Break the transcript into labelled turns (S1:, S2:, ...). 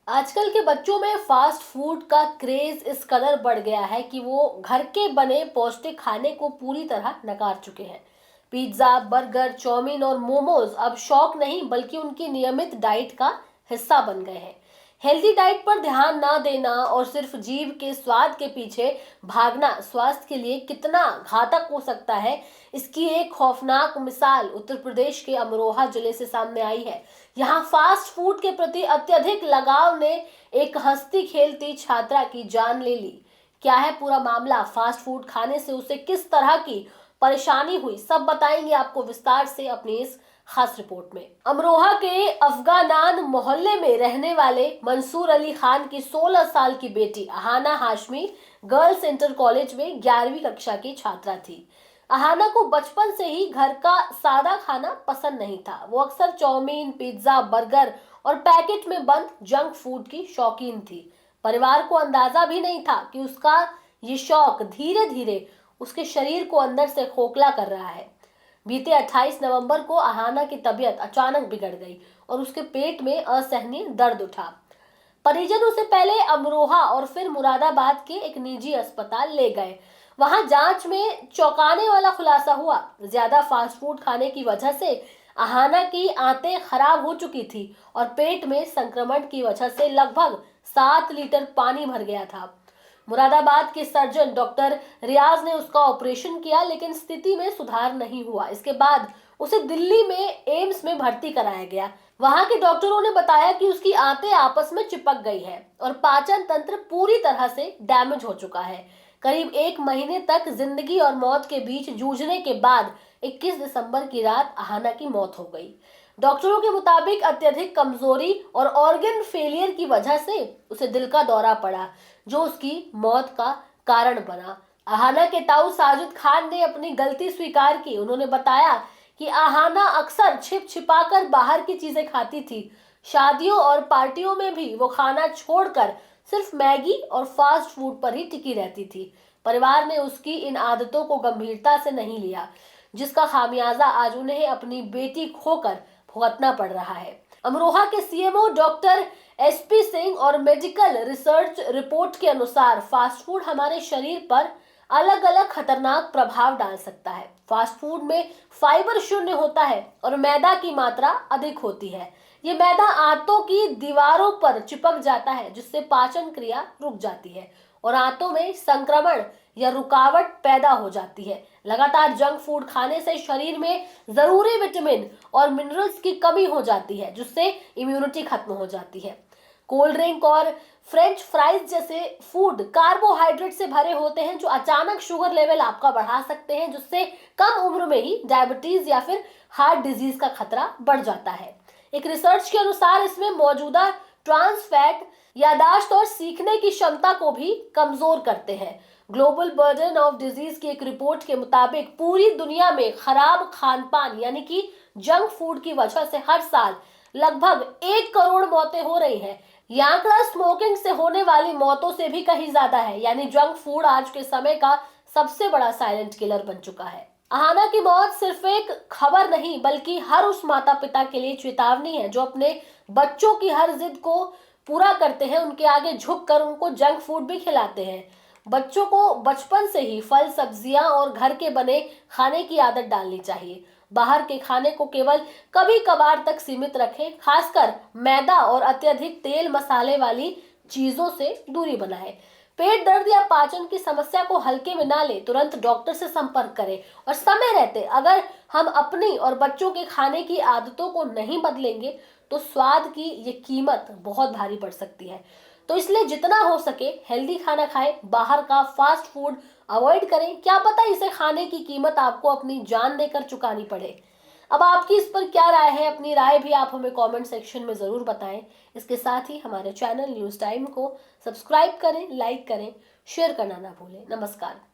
S1: आजकल के बच्चों में फास्ट फूड का क्रेज इस कदर बढ़ गया है कि वो घर के बने पौष्टिक खाने को पूरी तरह नकार चुके हैं। पिज्जा, बर्गर, चाउमीन और मोमोज अब शौक नहीं बल्कि उनकी नियमित डाइट का हिस्सा बन गए हैं। हेल्दी डाइट पर ध्यान ना देना और सिर्फ जीभ के स्वाद के पीछे भागना स्वास्थ्य के लिए कितना घातक हो सकता है, इसकी एक खौफनाक मिसाल उत्तर प्रदेश के अमरोहा जिले से सामने आई है। यहाँ फास्ट फूड के प्रति अत्यधिक लगाव ने एक हंसती खेलती छात्रा की जान ले ली। क्या है पूरा मामला, फास्ट फूड खाने से उसे किस तरह की परेशानी हुई, सब बताएंगे आपको विस्तार से अपनी इस खास रिपोर्ट में। अमरोहा के अफगानान मोहल्ले में रहने वाले मंसूर अली खान की 16 साल की बेटी Ahana Hashmi girls inter college में 11वीं कक्षा की छात्रा थी। अहाना को बचपन से ही घर का सादा खाना पसंद नहीं था। वो अक्सर चाउमीन, पिज्जा, बर्गर और पैकेट में बंद जंक फूड की शौकीन थी। परिवार को अंदाजा भी नहीं था कि उसका ये शौक धीरे धीरे उसके शरीर को अंदर से खोखला कर रहा है। बीते 28 नवंबर को अहाना की तबीयत अचानक बिगड़ गई और उसके पेट में असहनीय दर्द उठा। परिजन उसे पहले अमरोहा और फिर मुरादाबाद के एक निजी अस्पताल ले गए। वहां जांच में चौंकाने वाला खुलासा हुआ। ज्यादा फास्ट फूड खाने की वजह से अहाना की आंतें खराब हो चुकी थी और पेट में संक्रमण की वजह से लगभग 7 लीटर पानी भर गया था। मुरादाबाद के सर्जन डॉक्टर रियाज ने उसका ऑपरेशन किया, लेकिन स्थिति में सुधार नहीं हुआ। इसके बाद उसे दिल्ली में एम्स में भर्ती कराया गया। वहां के डॉक्टरों ने बताया कि उसकी आंतें आपस में चिपक गई है और पाचन तंत्र पूरी तरह से डैमेज हो चुका है। करीब 1 महीने तक जिंदगी और मौत के बीच जूझने के बाद 21 दिसंबर की रात अहाना की मौत हो गई। डॉक्टरों के मुताबिक अत्यधिक कमजोरी और ऑर्गन फेलियर की वजह से उसे दिल का दौरा पड़ा, जो उसकी मौत का कारण बना। अहाना के ताऊ साजिद खान ने अपनी गलती स्वीकार की। उन्होंने बताया कि अहाना अक्सर छिप छिपाकर बाहर की चीजें खाती थी। शादियों और पार्टियों में भी वो खाना छोड़कर सिर्फ मैगी और फास्ट फूड पर ही टिकी रहती थी। परिवार ने उसकी इन आदतों को गंभीरता से नहीं लिया, जिसका खामियाजा आज उन्हें अपनी बेटी खोकर भुगतना पड़ रहा है। अमरोहा के सीएमओ डॉक्टर एसपी सिंह और मेडिकल रिसर्च रिपोर्ट के अनुसार फास्ट फूड हमारे शरीर पर अलग अलग खतरनाक प्रभाव डाल सकता है। फास्ट फूड में फाइबर शून्य होता है और मैदा की मात्रा अधिक होती है। ये मैदा आंतों की दीवारों पर चिपक जाता है, जिससे पाचन क्रिया रुक जाती है और आंतों में संक्रमण या रुकावट पैदा हो जाती है। लगातार जंक फूड खाने से शरीर में जरूरी विटामिन और मिनरल्स की कमी हो जाती है, जिससे इम्यूनिटी खत्म हो जाती है। कोल्ड ड्रिंक और फ्रेंच फ्राइज जैसे फूड कार्बोहाइड्रेट से भरे होते हैं, जो अचानक शुगर लेवल आपका बढ़ा सकते हैं, जिससे कम उम्र में ही डायबिटीज या फिर हार्ट डिजीज का खतरा बढ़ जाता है। एक रिसर्च के अनुसार इसमें मौजूदा ट्रांस फैट यादाश्त और सीखने की क्षमता को भी कमजोर करते हैं। ग्लोबल बर्डन ऑफ डिजीज की एक रिपोर्ट के मुताबिक पूरी दुनिया में खराब खान पान यानी कि जंक फूड की वजह से हर साल लगभग 1 करोड़ मौतें हो रही हैं। यह आंकड़ा स्मोकिंग से होने वाली मौतों से भी कहीं ज्यादा है। यानी जंक फूड आज के समय का सबसे बड़ा साइलेंट किलर बन चुका है। अहाना की मौत सिर्फ एक खबर नहीं बल्कि हर उस माता पिता के लिए चेतावनी है जो अपने बच्चों की हर जिद को पूरा करते हैं, उनके आगे झुककर उनको जंक फूड भी खिलाते हैं। बच्चों को बचपन से ही फल, सब्जियां और घर के बने खाने की आदत डालनी चाहिए। बाहर के खाने को केवल कभी कभार तक सीमित रखें। खासकर मैदा और अत्यधिक तेल मसाले वाली चीजों से दूरी बनाएं। पेट दर्द या पाचन की समस्या को हल्के में ना ले, तुरंत डॉक्टर से संपर्क करें। और समय रहते अगर हम अपनी और बच्चों के खाने की आदतों को नहीं बदलेंगे तो स्वाद की ये कीमत बहुत भारी पड़ सकती है। तो इसलिए जितना हो सके हेल्दी खाना खाएं, बाहर का फास्ट फूड अवॉइड करें। क्या पता इसे खाने की कीमत आपको अपनी जान देकर चुकानी पड़े। अब आपकी इस पर क्या राय है? अपनी राय भी आप हमें कमेंट सेक्शन में जरूर बताएं। इसके साथ ही हमारे चैनल न्यूज टाइम को सब्सक्राइब करें, लाइक करें, शेयर करना ना भूलें। नमस्कार।